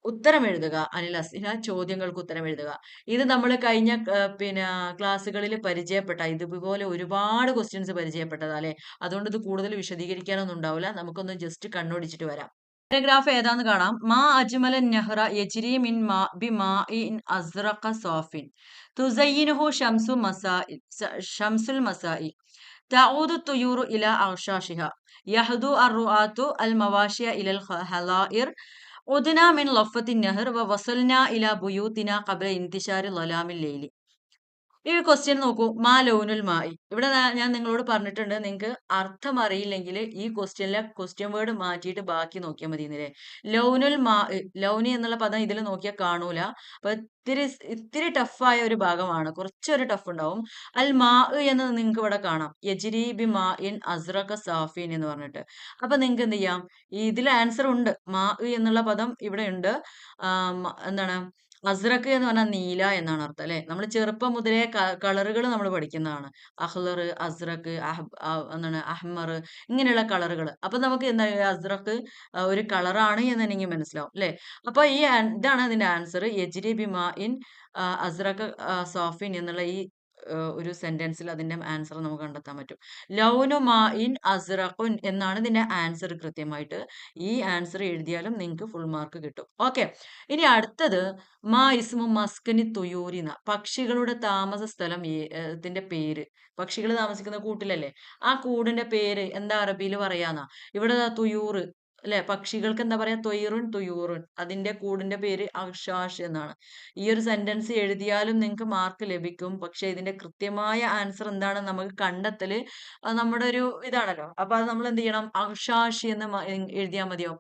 ഉത്തരം എഴുതുക. അനിൽ അസ്ഇല ചോദ്യങ്ങൾക്ക് ഉത്തരം എഴുതുക. ഇത് നമ്മൾ കഴിഞ്ഞ പിന്നെ ക്ലാസ്സുകളിൽ പരിചയപ്പെട്ട ഇതുപോലെ ഒരുപാട് ക്വസ്റ്റ്യൻസ് പരിചയപ്പെട്ടതാ അല്ലെ. അതുകൊണ്ട് ഇത് കൂടുതൽ വിശദീകരിക്കാനൊന്നും ഉണ്ടാവില്ല. നമുക്കൊന്ന് ജസ്റ്റ് കണ്ണോടിച്ചിട്ട് വരാം. പാരഗ്രാഫ് ഏതാന്ന് കാണാം. മാ അജ്മലൻ നെഹ്റ യജ്രി മിൻ മാ ബി മാ ഇൻ അസ്റഖ സോഫിൻ തുസയ്യിനുഹു ഷംസുൽ മസായി തഊദു തുയൂറു ഇല അർഷാഷിഹ യഹ്ദു അർറുആത്തു അൽ മവാഷിയ ഇലൽ ഹലായിർ ഉദ്ന മിൻ ലഫത്തിൻ നെഹർ വ വസൽന ഇല ബുയൂത്തിന ഖബ്ല ഇന്തിശാരി ളലാമിൽ ലൈലി. ഈ ക്വസ്റ്റ്യൻ നോക്കൂ. മാ ലൗനുൽ മായി. ഇവിടെ ഞാൻ നിങ്ങളോട് പറഞ്ഞിട്ടുണ്ട്, നിങ്ങൾക്ക് അർത്ഥം അറിയില്ലെങ്കിൽ ഈ ക്വസ്റ്റ്യനിലെ ക്വസ്റ്റ്യൻ വേർഡ് മാറ്റിയിട്ട് ബാക്കി നോക്കിയാൽ മതി എന്നല്ലേ. ലൗനുൽ മാ, ലൗനി എന്നുള്ള പദം ഇതിൽ നോക്കിയാൽ കാണൂല. അപ്പൊ ഇത്തിരി ടഫായ ഒരു ഭാഗമാണ്, കുറച്ചൊരു ടഫ് ഉണ്ടാവും. അൽ മാ എന്ന് നിങ്ങൾക്ക് ഇവിടെ കാണാം. യജ്രി ബി മാ ഇൻ അസ്റഖ സാഫിൻ എന്ന് പറഞ്ഞിട്ട്. അപ്പൊ നിങ്ങൾക്ക് എന്ത് ചെയ്യാം, ഇതിൽ ആൻസർ ഉണ്ട്. മാ എന്നുള്ള പദം ഇവിടെ ഉണ്ട്. എന്താണ് അസ്റഖ് എന്ന് പറഞ്ഞാൽ നീല എന്നാണ് അർത്ഥം അല്ലെ. നമ്മൾ ചെറുപ്പം മുതലേ കളറുകൾ നമ്മൾ പഠിക്കുന്നതാണ്. അഹ്ലർ, അസ്റഖ്, എന്താണ് അഹ്മർ, ഇങ്ങനെയുള്ള കളറുകൾ. അപ്പൊ നമുക്ക് എന്താ അസ്റഖ് ഒരു കളറാണ് എന്ന് എനിക്ക് മനസ്സിലാവും അല്ലെ. അപ്പൊ ഇതാണ് അതിന്റെ ആൻസർ. യജ്രി ബിമാ ഇൻ അസ്റഖ് സോഫിൻ എന്നുള്ള ഈ ഒരു സെന്റൻസിൽ അതിന്റെ ആൻസർ നമുക്ക് കണ്ടെത്താൻ പറ്റും. ലൗനു മാ ഇൻ അസ്റഖുൻ എന്നാണ് ഇതിന്റെ ആൻസർ കൃത്യമായിട്ട്. ഈ ആൻസർ എഴുതിയാലും നിങ്ങൾക്ക് ഫുൾ മാർക്ക് കിട്ടും. ഓക്കെ, ഇനി അടുത്തത് മാ ഇസ്മു മസ്കനി തുയൂരിന. പക്ഷികളുടെ താമസ സ്ഥലം ത്തിന്റെ പേര്. പക്ഷികൾ താമസിക്കുന്ന കൂട്ടിലല്ലേ, ആ കൂടിന്റെ പേര് എന്താ അറബിയിൽ പറയാന്നാ. ഇവിടെ തുയൂറ് അല്ലെ, പക്ഷികൾക്ക് എന്താ പറയാ, തൊയ്റുൻ തുയൂറുൻ. അതിന്റെ കൂടിന്റെ പേര് അർഷാഷ് എന്നാണ്. ഈ ഒരു സെന്റൻസ് എഴുതിയാലും നിങ്ങൾക്ക് മാർക്ക് ലഭിക്കും. പക്ഷെ ഇതിന്റെ കൃത്യമായ ആൻസർ എന്താണെന്ന് നമുക്ക് കണ്ടെത്തല് നമ്മുടെ ഒരു ഇതാണല്ലോ. അപ്പൊ അത് നമ്മൾ എന്ത് ചെയ്യണം, അർഷാഷ് എന്ന് എഴുതിയാൽ മതിയോ.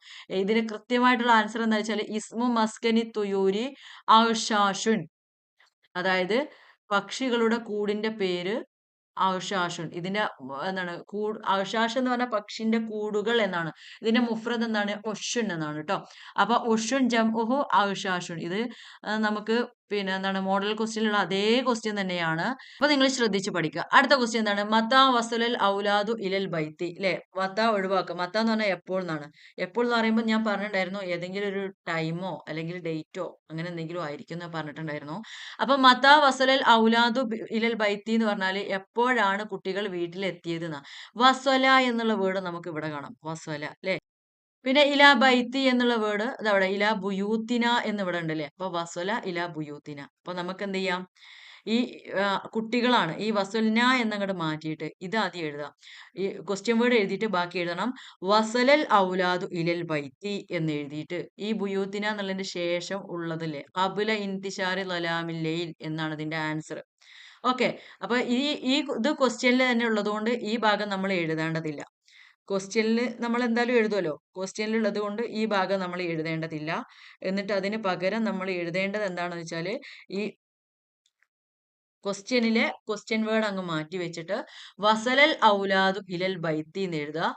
ഇതിന് കൃത്യമായിട്ടുള്ള ആൻസർ എന്താ വെച്ചാൽ ഇസ്മു മസ്കനി തുയൂരി അർഷാഷുൻ. അതായത് പക്ഷികളുടെ കൂടിന്റെ പേര് ഔഷാഷുൻ. ഇതിന്റെ എന്താണ് ഔഷാഷ് എന്ന് പറഞ്ഞ പക്ഷിന്റെ കൂടുകൾ എന്നാണ്. ഇതിന്റെ മുഫ്രദ് എന്താണ്, ഒഷുൻ എന്നാണ് കേട്ടോ. അപ്പൊ ഒഷുൻ ജംഉഹു ഔഷാഷുൻ. ഇത് നമുക്ക് പിന്നെ എന്താണ് മോഡൽ ക്വസ്റ്റ്യനിലുള്ള അതേ ക്വസ്റ്റ്യൻ തന്നെയാണ്. അപ്പൊ നിങ്ങൾ ശ്രദ്ധിച്ച് പഠിക്കുക. അടുത്ത ക്വസ്റ്റ്യൻ എന്താണ്, മത്താ വസലൽ ഔലാദു ഇലൽ ബൈത്തി അല്ലെ. മത്താ ഒഴിവാക്കുക. മത്താ എന്ന് പറഞ്ഞാൽ എപ്പോൾ എന്നാണ്. എപ്പോൾ എന്ന് പറയുമ്പോൾ ഞാൻ പറഞ്ഞിട്ടുണ്ടായിരുന്നു ഏതെങ്കിലും ഒരു ടൈമോ അല്ലെങ്കിൽ ഡേറ്റോ അങ്ങനെ എന്തെങ്കിലും ആയിരിക്കും എന്ന് പറഞ്ഞിട്ടുണ്ടായിരുന്നു. അപ്പൊ മത്താ വസലൽ ഔലാദു ഇലൽ ബൈത്തി എന്ന് പറഞ്ഞാൽ എപ്പോഴാണ് കുട്ടികൾ വീട്ടിലെത്തിയത് എന്നാ. വസ്വല എന്നുള്ള വേർഡ് നമുക്ക് ഇവിടെ കാണാം. വസ്വല അല്ലെ. പിന്നെ ഇല ബൈത്തി എന്നുള്ള വേർഡ് അതവിടെ ഇല ബുയൂത്തിന എന്നിവിടെ ഉണ്ട് അല്ലെ. അപ്പൊ വസ്വല ഇല ബുയൂത്തിന. അപ്പൊ നമുക്ക് എന്ത് ചെയ്യാം, ഈ കുട്ടികളാണ്. ഈ വസ്വൽന എന്നങ്ങോട്ട് മാറ്റിയിട്ട് ഇത് ആദ്യം എഴുതാം. ഈ ക്വസ്റ്റ്യൻ വേർഡ് എഴുതിയിട്ട് ബാക്കി എഴുതണം. വസലൽ ഔലാദു ഇലൽ ബൈത്തി എന്ന് എഴുതിയിട്ട് ഈ ബുയൂത്തിന എന്നുള്ളതിന്റെ ശേഷം ഉള്ളതല്ലേ ഖബല ഇന്തിശാരി ളലാമിൽ ലൈൽ എന്നാണ് ഇതിന്റെ ആൻസർ. ഓക്കെ, അപ്പൊ ഇത് ക്വസ്റ്റ്യനിൽ തന്നെ ഉള്ളതുകൊണ്ട് ഈ ഭാഗം നമ്മൾ എഴുതേണ്ടതില്ല. ക്വസ്റ്റ്യനിൽ നമ്മൾ എന്തായാലും എഴുതുമല്ലോ. ക്വസ്റ്റ്യനിൽ ഉള്ളത് കൊണ്ട് ഈ ഭാഗം നമ്മൾ എഴുതേണ്ടതില്ല. എന്നിട്ട് അതിന് പകരം നമ്മൾ എഴുതേണ്ടത് എന്താണെന്ന് വെച്ചാൽ ഈ ക്വസ്റ്റ്യനിലെ ക്വസ്റ്റ്യൻ വേർഡ് അങ്ങ് മാറ്റി വെച്ചിട്ട് വസലൽ ഔലാദു ഇലൽ ബൈത്തി എന്ന് എഴുതുക.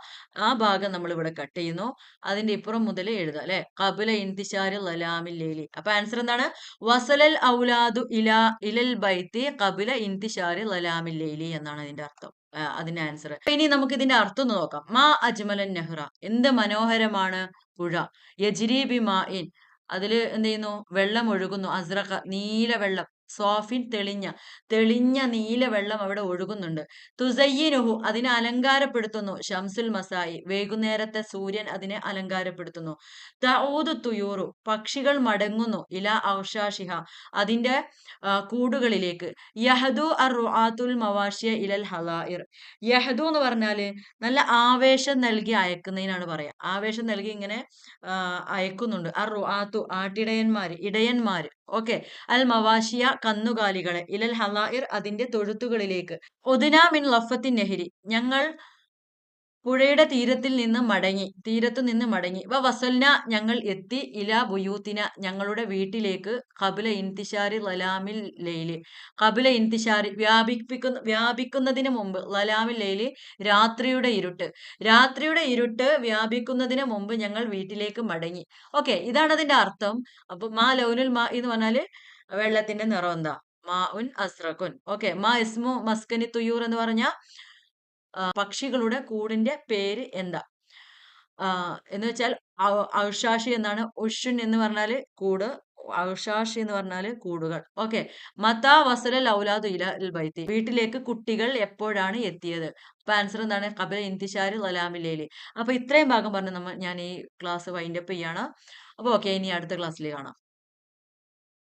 ആ ഭാഗം നമ്മൾ ഇവിടെ കട്ട് ചെയ്യുന്നു. അതിന്റെ ഇപ്പുറം മുതൽ എഴുതുക അല്ലെ. ഖബല ഇന്തിശാരി ളലാമിൽ ലൈലി. അപ്പൊ ആൻസർ എന്താണ്, വസലൽ ഔലാദു ഇലൽ ബൈത്തി ഖബല ഇന്തിശാരി ളലാമിൽ ലൈലി എന്നാണ് അതിന്റെ അർത്ഥം. അതിന്റെ ആൻസർ. ഇനി നമുക്ക് ഇതിന്റെ അർത്ഥം ഒന്ന് നോക്കാം. മാ അജ്മലൻ നെഹ്റ. എന്ത് മനോഹരമാണ് പുഴ. യജ്രി ബി മാ ഇൻ. അതില് എന്ത് ചെയ്യുന്നു, വെള്ളം ഒഴുകുന്നു. അസ്റഖ നീല വെള്ളം. സ്വാഫിൻ തെളിഞ്ഞ തെളിഞ്ഞ നീല വെള്ളം അവിടെ ഒഴുകുന്നുണ്ട്. തുസയ്യിനുഹു അതിനെ അലങ്കാരപ്പെടുത്തുന്നു. ഷംസുൽ മസായി വൈകുന്നേരത്തെ സൂര്യൻ അതിനെ അലങ്കാരപ്പെടുത്തുന്നു. തഊദു തുയൂറു പക്ഷികൾ മടങ്ങുന്നു. ഇല ഔഷാഷിഹ അതിന്റെ കൂടുകളിലേക്ക്. യഹദു അർ റുആത്തുൽ മവാഷിയ ഇലൽ ഹലായിർ. യഹദു എന്ന് പറഞ്ഞാല് നല്ല ആവേശം നൽകി അയക്കുന്നതിനാണ് പറയാ. ആവേശം നൽകി ഇങ്ങനെ അയക്കുന്നുണ്ട്. അർ റുആത്തു ആട്ടിടയന്മാര് ഇടയന്മാര്. ഓക്കെ. അൽ മവാഷിയ കന്നുകാലികളെ ഇലൽ ഹലായിർ അതിന്റെ തൊഴുത്തുകളിലേക്ക്. ഒതുന മിൻ ലഫത്തിൻ നെഹരി ഞങ്ങൾ പുഴയുടെ തീരത്തു നിന്ന് മടങ്ങി. വസൽന ഞങ്ങൾ എത്തി. ഇലാ ബുയൂത്തിന ഞങ്ങളുടെ വീട്ടിലേക്ക്. ഖബല ഇന്തിശാരി ലലാമിൽ ലൈലി ഖബല ഇന്തിശാരി വ്യാപിക്കുന്നതിന് മുമ്പ്. ലലാമിൽ ലൈലി രാത്രിയുടെ ഇരുട്ട് വ്യാപിക്കുന്നതിന് മുമ്പ് ഞങ്ങൾ വീട്ടിലേക്ക് മടങ്ങി. ഓക്കെ, ഇതാണ് അതിന്റെ അർത്ഥം. അപ്പൊ മാ ലൗനുൽ മാ എന്ന് പറഞ്ഞാല് വെള്ളത്തിന്റെ നിറം എന്താ? മാ ഉൻ അസ്രഖുൻ. ഓക്കെ, മാ ഇസ്മു മസ്കനി തുയൂർ എന്ന് പറഞ്ഞ പക്ഷികളുടെ കൂടിന്റെ പേര് എന്താ? എന്ന് വെച്ചാൽ ഔഷാഷി എന്നാണ്. ഉഷുൻ എന്ന് പറഞ്ഞാല് കൂട്, ഔഷാഷി എന്ന് പറഞ്ഞാല് കൂടുകൾ. ഓക്കെ. മതാ വസലൽ ഔലാദു ഇല ബൈത്തി വീട്ടിലേക്ക് കുട്ടികൾ എപ്പോഴാണ് എത്തിയത്? അപ്പൊ ആൻസർ എന്താണ്? ഖബല ഇന്തിശാരി ലലാമിലേലി. അപ്പൊ ഇത്രയും ഭാഗം പറഞ്ഞ് ഞാൻ ഈ ക്ലാസ് വൈൻഡപ്പ് ചെയ്യാണ്. അപ്പൊ ഓക്കെ, ഇനി അടുത്ത ക്ലാസ്സിൽ കാണാം.